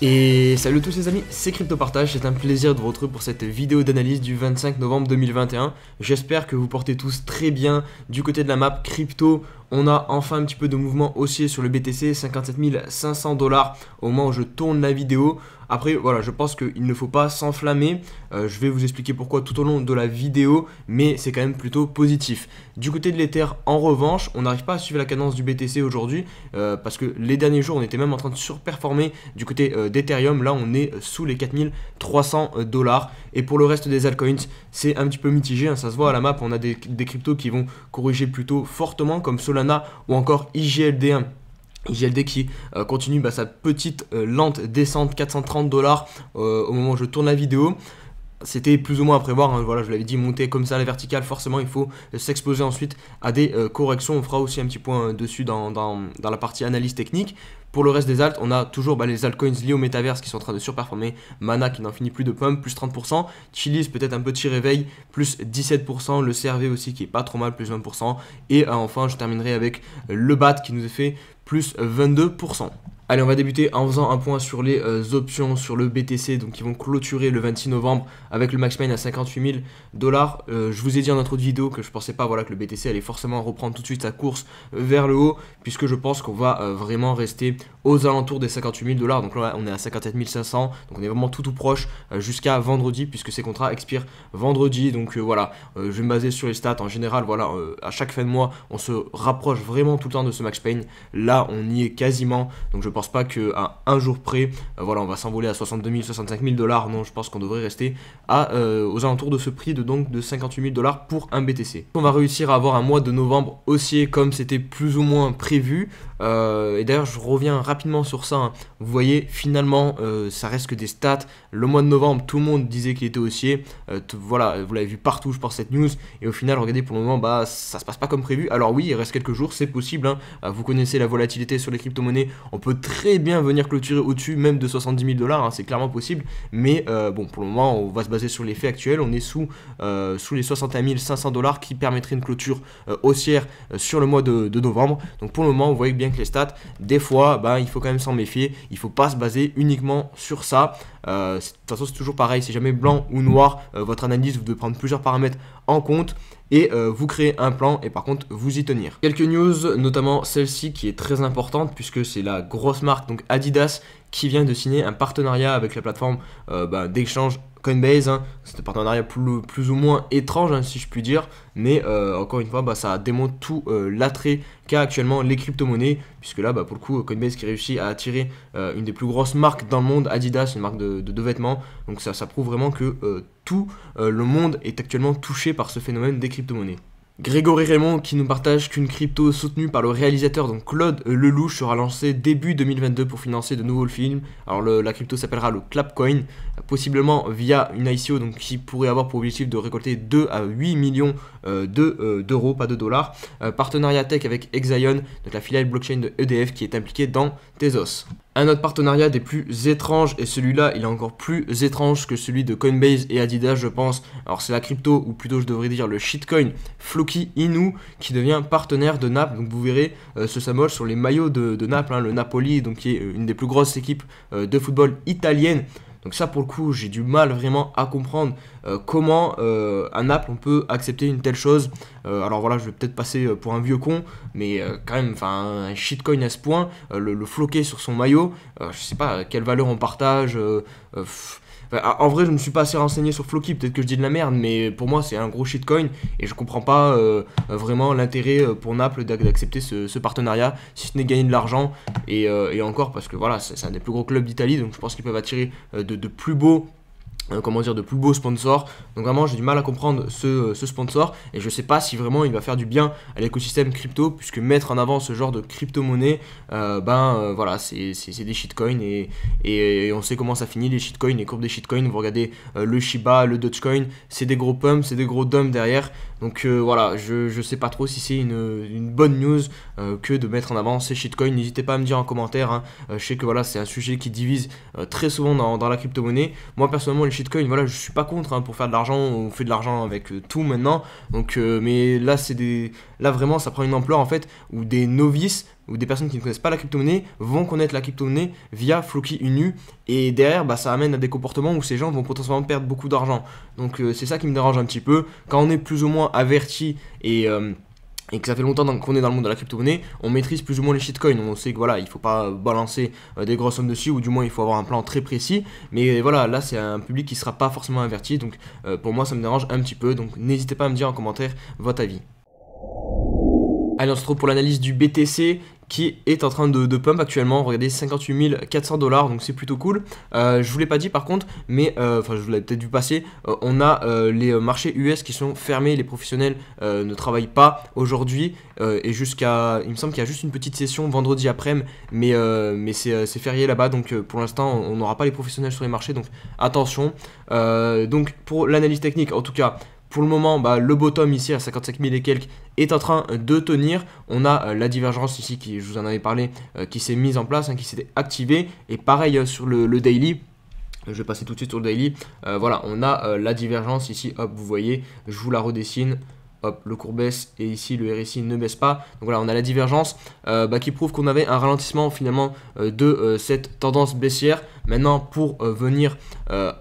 Et salut à tous les amis, c'est CryptoPartage, c'est un plaisir de vous retrouver pour cette vidéo d'analyse du 25 novembre 2021. J'espère que vous portez tous très bien du côté de la map crypto. On a enfin un petit peu de mouvement haussier sur le BTC, 57 500 $ au moment où je tourne la vidéo. Après, voilà, je pense qu'il ne faut pas s'enflammer. Je vais vous expliquer pourquoi tout au long de la vidéo, mais c'est quand même plutôt positif. Du côté de l'Ether, en revanche, on n'arrive pas à suivre la cadence du BTC aujourd'hui, parce que les derniers jours, on était même en train de surperformer du côté d'Ethereum. Là, on est sous les 4300 $. Et pour le reste des altcoins, c'est un petit peu mitigé, hein, ça se voit à la map. On a des cryptos qui vont corriger plutôt fortement, comme Solana ou encore IGLD1. IGLD qui continue sa petite lente descente, 430 $ au moment où je tourne la vidéo. C'était plus ou moins à prévoir, hein, voilà, je l'avais dit, monter comme ça à la verticale, forcément il faut s'exposer ensuite à des corrections. On fera aussi un petit point dessus dans la partie analyse technique. Pour le reste des alts, on a toujours les altcoins liés au métaverse qui sont en train de surperformer. Mana qui n'en finit plus de pump, plus 30%. Chiliz peut-être un petit réveil, plus 17%. Le CRV aussi qui est pas trop mal, plus 20%. Et enfin, je terminerai avec le BAT qui nous a fait plus 22%. Allez, on va débuter en faisant un point sur les options sur le BTC, donc qui vont clôturer le 26 novembre avec le max pain à 58 000 $. Je vous ai dit en intro de vidéo que je pensais pas que le BTC allait forcément reprendre tout de suite sa course vers le haut, puisque je pense qu'on va vraiment rester aux alentours des 58 000 $. Donc là, on est à 57 500, donc on est vraiment tout proche jusqu'à vendredi, puisque ces contrats expirent vendredi. Donc voilà, je vais me baser sur les stats. En général, voilà, à chaque fin de mois, on se rapproche vraiment tout le temps de ce max pain. Là, on y est quasiment, donc je pense pas qu'à un jour près, voilà, on va s'envoler à 62 000, 65 000 $. Non, je pense qu'on devrait rester aux alentours de ce prix de 58 000 $ pour un BTC. On va réussir à avoir un mois de novembre haussier comme c'était plus ou moins prévu. Et d'ailleurs, je reviens rapidement sur ça, hein. Vous voyez, finalement, ça reste que des stats. Le mois de novembre, tout le monde disait qu'il était haussier. Voilà, vous l'avez vu partout, je pense, cette news. Et au final, regardez, pour le moment, ça se passe pas comme prévu. Alors oui, il reste quelques jours, c'est possible, hein. Vous connaissez la volatilité sur les crypto-monnaies. On peut très bien venir clôturer au-dessus même de 70 000 $, hein, c'est clairement possible. Mais bon, pour le moment, on va se baser sur les faits actuels. On est sous les 61 500 $ qui permettraient une clôture haussière sur le mois de novembre. Donc pour le moment, vous voyez bien que les stats, des fois, il faut quand même s'en méfier. Il ne faut pas se baser uniquement sur ça. De toute façon, c'est toujours pareil. Si jamais blanc ou noir, votre analyse, vous devez prendre plusieurs paramètres en compte et vous créer un plan et par contre vous y tenir. Quelques news, notamment celle-ci qui est très importante puisque c'est la grosse marque, donc Adidas, qui vient de signer un partenariat avec la plateforme d'échange Coinbase, hein. C'est un partenariat plus ou moins étrange, hein, si je puis dire, mais encore une fois, ça démontre tout l'attrait qu'a actuellement les crypto-monnaies, puisque là, pour le coup, Coinbase qui réussit à attirer une des plus grosses marques dans le monde, Adidas, une marque de vêtements, donc ça prouve vraiment que tout le monde est actuellement touché par ce phénomène des crypto-monnaies. Grégory Raymond qui nous partage qu'une crypto soutenue par le réalisateur, donc Claude Lelouch, sera lancée début 2022 pour financer de nouveaux films. Alors la crypto s'appellera le Clapcoin, possiblement via une ICO, donc qui pourrait avoir pour objectif de récolter 2 à 8 millions d'euros, pas de dollars. Partenariat tech avec Exaion, donc la filiale blockchain de EDF qui est impliquée dans Tezos. Un autre partenariat des plus étranges, et celui-là il est encore plus étrange que celui de Coinbase et Adidas, je pense. Alors c'est la crypto, ou plutôt je devrais dire le shitcoin Floki Inu qui devient partenaire de Naples. Donc vous verrez ce symbole sur les maillots de Naples, hein, le Napoli, donc qui est une des plus grosses équipes de football italienne. Donc ça, pour le coup, j'ai du mal vraiment à comprendre comment à Naples on peut accepter une telle chose. Alors voilà, je vais peut-être passer pour un vieux con, mais quand même, un shitcoin à ce point, le floquer sur son maillot, je sais pas quelle valeur on partage. En vrai, je ne me suis pas assez renseigné sur Floki, peut-être que je dis de la merde, mais pour moi, c'est un gros shitcoin et je comprends pas vraiment l'intérêt pour Naples d'accepter ce partenariat, si ce n'est gagner de l'argent et encore parce que voilà, c'est un des plus gros clubs d'Italie, donc je pense qu'ils peuvent attirer de plus beaux de plus beaux sponsors. Donc vraiment j'ai du mal à comprendre ce sponsor et je sais pas si vraiment il va faire du bien à l'écosystème crypto, puisque mettre en avant ce genre de crypto-monnaie, voilà, c'est des shitcoins et on sait comment ça finit, les shitcoins, les courbes des shitcoins. Vous regardez le Shiba, le Dogecoin, c'est des gros pumps, c'est des gros dumps derrière. Donc voilà, je sais pas trop si c'est une bonne news que de mettre en avant ces shitcoins. N'hésitez pas à me dire en commentaire, hein. Je sais que voilà, c'est un sujet qui divise très souvent dans la crypto-monnaie. Moi personnellement, les shitcoins, voilà, je suis pas contre, hein, pour faire de l'argent. On fait de l'argent avec tout maintenant. Donc mais là là vraiment ça prend une ampleur en fait où des novices ou des personnes qui ne connaissent pas la crypto-monnaie vont connaître la crypto-monnaie via Floki Inu, et derrière ça amène à des comportements où ces gens vont potentiellement perdre beaucoup d'argent. Donc c'est ça qui me dérange un petit peu. Quand on est plus ou moins averti et que ça fait longtemps qu'on est dans le monde de la crypto-monnaie, on maîtrise plus ou moins les shitcoins. On sait que voilà, il faut pas balancer des grosses sommes dessus, ou du moins il faut avoir un plan très précis. Mais voilà, là c'est un public qui sera pas forcément averti, donc pour moi ça me dérange un petit peu. Donc n'hésitez pas à me dire en commentaire votre avis. Allez, on se retrouve pour l'analyse du BTC qui est en train de pump actuellement. Regardez, 58 400 $, donc c'est plutôt cool. Je vous l'ai pas dit par contre, mais enfin je vous l'avais peut-être vu passer, on a les marchés US qui sont fermés, les professionnels ne travaillent pas aujourd'hui, et jusqu'à, il me semble qu'il y a juste une petite session vendredi après-midi, mais c'est férié là-bas, donc pour l'instant on n'aura pas les professionnels sur les marchés, donc attention. Donc pour l'analyse technique, en tout cas, pour le moment, le bottom ici à 55 000 et quelques est en train de tenir. On a la divergence ici, qui, je vous en avais parlé, qui s'est mise en place, qui s'est activée. Et pareil sur le daily. Je vais passer tout de suite sur le daily. Voilà, on a la divergence ici. Hop, vous voyez, je vous la redessine. Hop, le cours baisse et ici le RSI ne baisse pas. Donc voilà, on a la divergence qui prouve qu'on avait un ralentissement finalement de cette tendance baissière. Maintenant, pour venir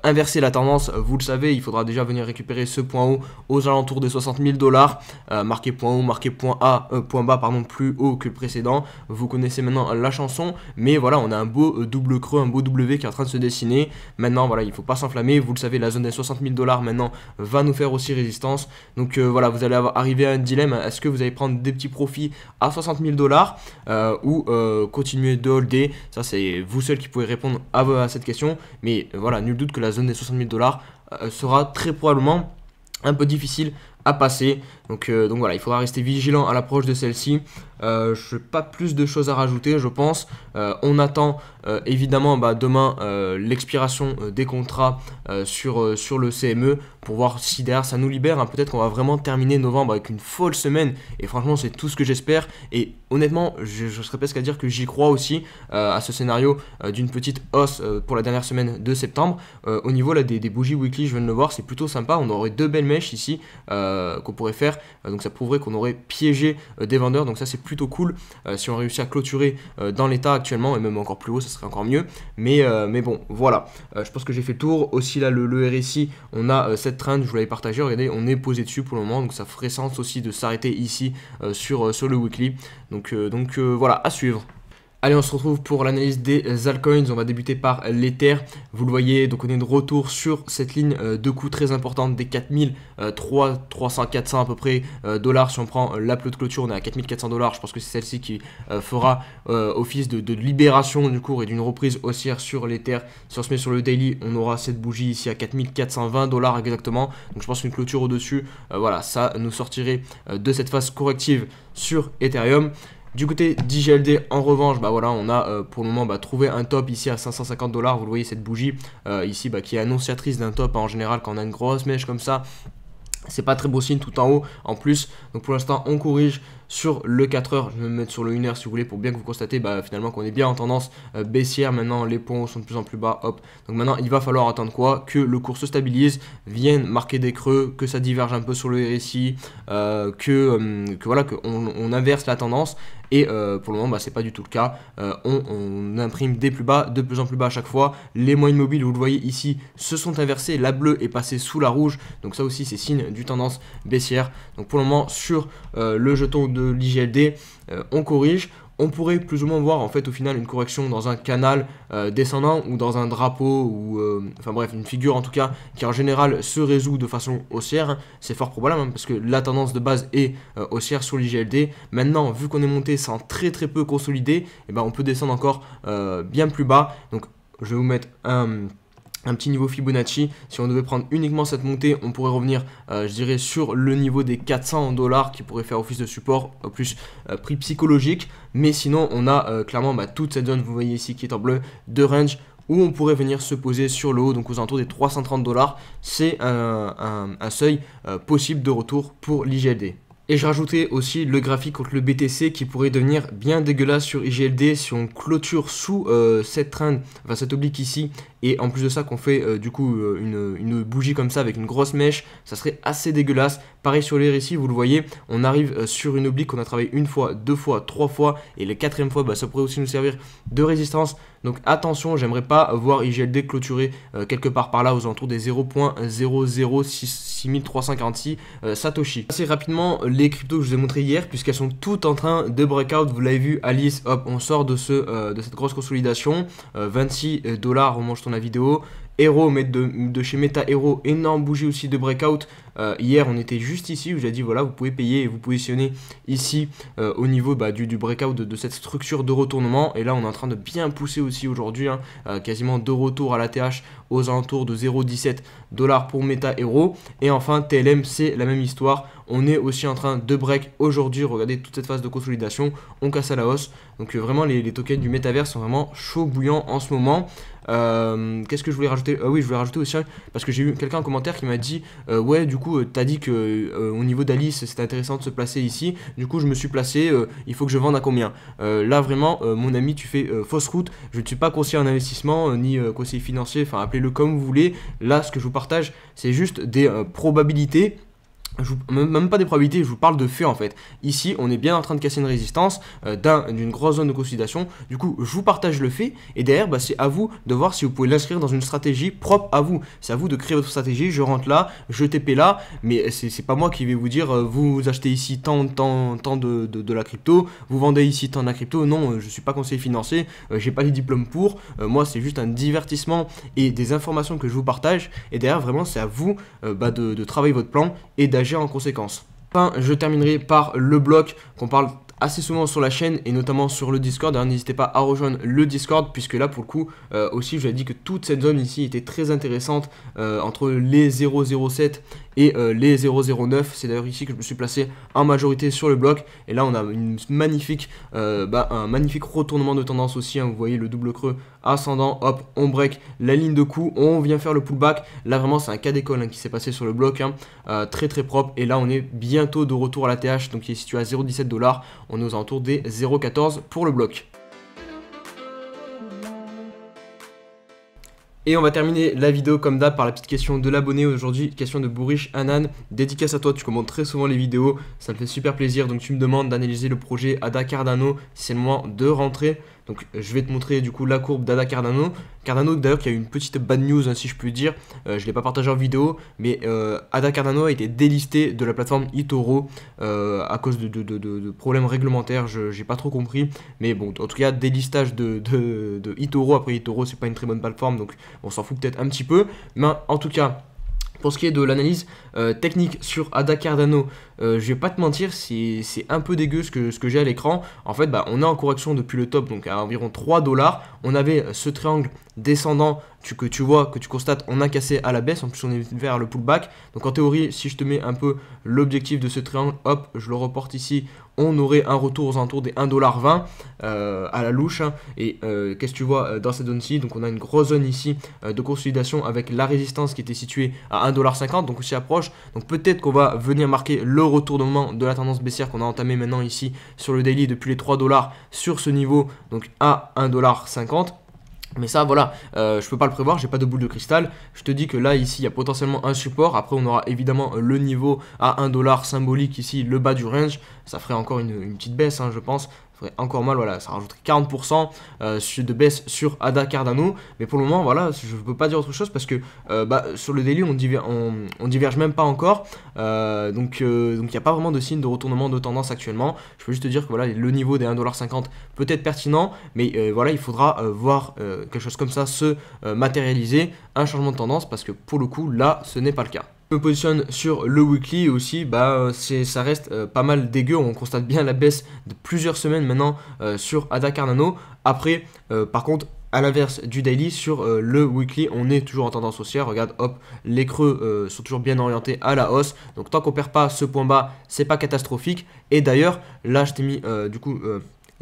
inverser la tendance, vous le savez, il faudra déjà venir récupérer ce point haut aux alentours des 60 000 $. Marqué point haut, marqué point bas, pardon, plus haut que le précédent. Vous connaissez maintenant la chanson, mais voilà, on a un beau double creux, un beau W qui est en train de se dessiner. Maintenant, voilà, il ne faut pas s'enflammer. Vous le savez, la zone des 60 000 $ maintenant va nous faire aussi résistance. Donc voilà, vous allez arriver à un dilemme. Est-ce que vous allez prendre des petits profits à 60 000 $ ou continuer de holder? Ça, c'est vous seul qui pouvez répondre à cette question. Mais voilà, nul doute que la zone des 60 000 $ sera très probablement un peu difficile à passer. Donc voilà, il faudra rester vigilant à l'approche de celle-ci. Je n'ai pas plus de choses à rajouter, je pense. On attend évidemment demain l'expiration des contrats sur le CME pour voir si derrière ça nous libère. Peut-être qu'on va vraiment terminer novembre avec une folle semaine. Et franchement, c'est tout ce que j'espère. Et honnêtement, je serais presque à dire que j'y crois aussi à ce scénario d'une petite hausse pour la dernière semaine de septembre. Au niveau là, des bougies weekly, je viens de le voir, c'est plutôt sympa. On aurait deux belles mèches ici qu'on pourrait faire. Donc ça prouverait qu'on aurait piégé des vendeurs. Donc ça, c'est plutôt cool. Si on réussit à clôturer dans l'état actuellement, et même encore plus haut, ça serait encore mieux. Mais bon, voilà. Je pense que j'ai fait le tour. Aussi là, le RSI, on a cette trend, je vous l'avais partagé. Regardez, on est posé dessus pour le moment. Donc ça ferait sens aussi de s'arrêter ici sur le weekly. Donc voilà, à suivre. Allez, on se retrouve pour l'analyse des altcoins. On va débuter par l'Ether. Vous le voyez, donc on est de retour sur cette ligne de coût très importante des 400 à peu près dollars. Si on prend la plus de clôture, on est à 4400 $. Je pense que c'est celle-ci qui fera office de libération du cours et d'une reprise haussière sur l'Ether. Si on se met sur le daily, on aura cette bougie ici à 4420 $ exactement. Donc je pense qu'une clôture au-dessus, voilà, ça nous sortirait de cette phase corrective sur Ethereum. Du côté d'IGLD, en revanche, voilà, on a pour le moment trouvé un top ici à 550 $. Vous le voyez, cette bougie ici qui est annonciatrice d'un top. En général, quand on a une grosse mèche comme ça, c'est pas très beau signe tout en haut en plus. Donc pour l'instant, on corrige sur le 4 heures. Je vais me mettre sur le 1 heure si vous voulez pour bien que vous constatez finalement qu'on est bien en tendance baissière. Maintenant, les points sont de plus en plus bas. Hop. Donc maintenant, il va falloir attendre quoi? Que le cours se stabilise, vienne marquer des creux, que ça diverge un peu sur le RSI, voilà, qu'on inverse la tendance. Et pour le moment, c'est pas du tout le cas. On imprime des plus bas, de plus en plus bas à chaque fois. Les moyennes mobiles, vous le voyez ici, se sont inversées. La bleue est passée sous la rouge. Donc ça aussi, c'est signe du tendance baissière. Donc pour le moment, sur le jeton de l'IGLD, on corrige. On pourrait plus ou moins voir en fait au final une correction dans un canal descendant ou dans un drapeau ou enfin bref une figure en tout cas qui en général se résout de façon haussière. C'est fort probable parce que la tendance de base est haussière sur l'IGLD. Maintenant vu qu'on est monté sans très peu consolider, on peut descendre encore bien plus bas. Donc je vais vous mettre un petit niveau Fibonacci. Si on devait prendre uniquement cette montée, on pourrait revenir, je dirais, sur le niveau des 400 $ qui pourrait faire office de support, plus prix psychologique. Mais sinon, on a clairement toute cette zone, vous voyez ici, qui est en bleu, de range, où on pourrait venir se poser sur le haut, donc aux alentours des 330 $. C'est un seuil possible de retour pour l'IGLD. Et je rajoutais aussi le graphique contre le BTC qui pourrait devenir bien dégueulasse sur IGLD si on clôture sous cette trend, enfin cette oblique ici. Et en plus de ça qu'on fait du coup une bougie comme ça avec une grosse mèche, ça serait assez dégueulasse Pareil sur les récits, vous le voyez, on arrive sur une oblique qu'on a travaillé une fois, deux fois, trois fois, et la quatrième fois, ça pourrait aussi nous servir de résistance. Donc attention, j'aimerais pas voir IGLD clôturer quelque part par là aux alentours des 0.0066346 Satoshi. Assez rapidement, les cryptos que je vous ai montré hier, puisqu'elles sont toutes en train de breakout, vous l'avez vu, Alice, hop, on sort de cette grosse consolidation, 26 $, au moment où je tourne la vidéo. Hero, de chez Meta Hero, énorme bougie aussi de breakout. Hier, on était juste ici où j'ai dit voilà, vous pouvez payer et vous positionner ici au niveau du breakout de cette structure de retournement. Et là, on est en train de bien pousser aussi aujourd'hui, quasiment de retour à l'ATH aux alentours de 0,17 $ pour Meta Hero. Et enfin, TLM, c'est la même histoire. On est aussi en train de break aujourd'hui. Regardez toute cette phase de consolidation. On casse à la hausse. Donc vraiment, les tokens du métaverse sont vraiment chaud bouillants en ce moment. Qu'est-ce que je voulais rajouter? Oui, je voulais rajouter aussi, parce que j'ai eu quelqu'un en commentaire qui m'a dit ouais, du coup t'as dit que au niveau d'Alice c'était intéressant de se placer ici, du coup je me suis placé, il faut que je vende à combien? Là vraiment mon ami, tu fais fausse route. Je ne suis pas conseiller en investissement ni conseiller financier, enfin appelez-le comme vous voulez. Là ce que je vous partage c'est juste des probabilités. Même pas des probabilités, je vous parle de faits en fait. Ici, on est bien en train de casser une résistance d'une grosse zone de consolidation. Du coup, je vous partage le fait et derrière, c'est à vous de voir si vous pouvez l'inscrire dans une stratégie propre à vous. C'est à vous de créer votre stratégie. Je rentre là, je TP là, mais c'est pas moi qui vais vous dire vous achetez ici tant de la crypto, vous vendez ici tant de la crypto. Non, je suis pas conseiller financier, j'ai pas les diplômes pour. Moi, c'est juste un divertissement et des informations que je vous partage. Et derrière, vraiment, c'est à vous de travailler votre plan et d'agir en conséquence. Enfin, je terminerai par le bloc qu'on parle assez souvent sur la chaîne et notamment sur le Discord. D'ailleurs, n'hésitez pas à rejoindre le Discord puisque là, pour le coup, aussi, je vous ai dit que toute cette zone ici était très intéressante entre les 0,07 et les 0,09. C'est d'ailleurs ici que je me suis placé en majorité sur le bloc. Et là, on a un magnifique retournement de tendance aussi. Vous voyez le double creux ascendant. Hop, on break la ligne de coup. On vient faire le pullback. Là, vraiment, c'est un cas d'école qui s'est passé sur le bloc. Très, très propre. Et là, on est bientôt de retour à la TH. Donc, il est situé à 0,17 $. On est aux alentours des 0,14 pour le bloc. Et on va terminer la vidéo comme d'hab par la petite question de l'abonné. Aujourd'hui, question de Bourish Anan. Dédicace à toi, tu commentes très souvent les vidéos, ça me fait super plaisir. Donc tu me demandes d'analyser le projet ADA Cardano, c'est le moment de rentrer. Donc je vais te montrer du coup la courbe d'ADA Cardano. Cardano d'ailleurs qui a eu une petite bad news si je puis dire. Je ne l'ai pas partagé en vidéo, mais ADA Cardano a été délisté de la plateforme eToro à cause de problèmes réglementaires. Je n'ai pas trop compris. Mais bon, en tout cas, délistage de eToro. Après eToro, c'est pas une très bonne plateforme, donc on s'en fout peut-être un petit peu. Mais en tout cas, pour ce qui est de l'analyse technique sur ADA Cardano, je vais pas te mentir, c'est un peu dégueu ce que j'ai à l'écran. En fait, on est en correction depuis le top, donc à environ 3 $. On avait ce triangle descendant que tu constates, on a cassé à la baisse. En plus, on est vers le pullback. Donc en théorie, si je te mets un peu l'objectif de ce triangle, hop, je le reporte ici, on aurait un retour aux alentours des 1,20 $ à la louche. Et qu'est-ce que tu vois dans cette zone-ci? Donc on a une grosse zone ici de consolidation avec la résistance qui était située à 1,50 $, donc aussi approche. Donc peut-être qu'on va venir marquer le retournement de la tendance baissière qu'on a entamé maintenant ici sur le daily depuis les 3 $ sur ce niveau, donc à 1,50 $. Mais ça, voilà, je peux pas le prévoir, j'ai pas de boule de cristal. Je te dis que là, ici, il y a potentiellement un support. Après, on aura évidemment le niveau à 1 $ symbolique ici, le bas du range. Ça ferait encore une petite baisse, je pense. Ça ferait encore mal, voilà, ça rajouterait 40% de baisse sur ADA Cardano. Mais pour le moment, voilà, je peux pas dire autre chose parce que sur le daily, on diverge même pas encore. Donc il n'y a pas vraiment de signe de retournement de tendance actuellement. Je peux juste te dire que voilà, le niveau des 1,50 $ peut être pertinent, mais voilà, il faudra voir quelque chose comme ça se matérialiser, un changement de tendance, parce que pour le coup, là, ce n'est pas le cas. Je me positionne sur le weekly aussi, ça reste pas mal dégueu. On constate bien la baisse de plusieurs semaines maintenant sur ADA Cardano. Après, par contre, à l'inverse du daily, sur le weekly, on est toujours en tendance haussière. Regarde, hop, les creux sont toujours bien orientés à la hausse. Donc tant qu'on perd pas ce point bas, c'est pas catastrophique. Et d'ailleurs, là, je t'ai mis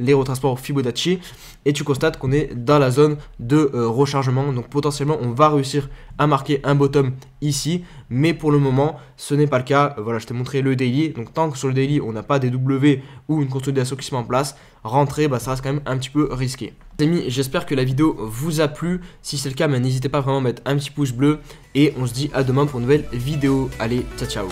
les retransports Fibonacci et tu constates qu'on est dans la zone de rechargement. Donc potentiellement, on va réussir à marquer un bottom ici, mais pour le moment, ce n'est pas le cas. Voilà, je t'ai montré le daily. Donc tant que sur le daily, on n'a pas des W ou une consolidation qui se met en place, rentrer, ça reste quand même un petit peu risqué. Les amis, j'espère que la vidéo vous a plu. Si c'est le cas, n'hésitez pas vraiment à mettre un petit pouce bleu et on se dit à demain pour une nouvelle vidéo. Allez, ciao ciao.